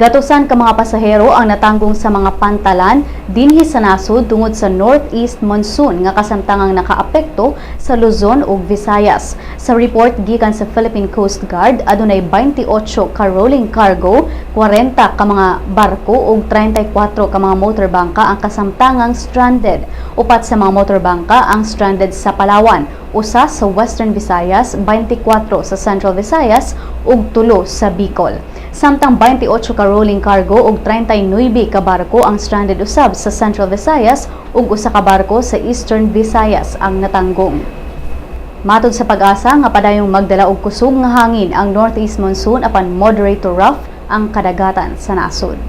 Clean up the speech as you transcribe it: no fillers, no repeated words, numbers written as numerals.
Gatusan ka mga pasahero ang natanggong sa mga pantalan dinhi sa nasod tungod sa northeast monsoon nga kasamtangang nakaapekto sa Luzon ug Visayas. Sa report gikan sa Philippine Coast Guard, adunay 28 ka rolling cargo, 40 ka mga barko ug 34 ka mga motorbangka ang kasamtangang stranded. Upat sa mga motorbangka ang stranded sa Palawan, usa sa Western Visayas, 24 sa Central Visayas ug 3 sa Bicol. Samtang 28 ka rolling cargo ug 39 ka barko ang stranded usab sa Central Visayas ug usa ka barko sa Eastern Visayas ang natanggong. Matod sa Pag-asa nga padayong magdala og kusog nga hangin ang northeast monsoon apan moderate to rough ang kadagatan sa nasod.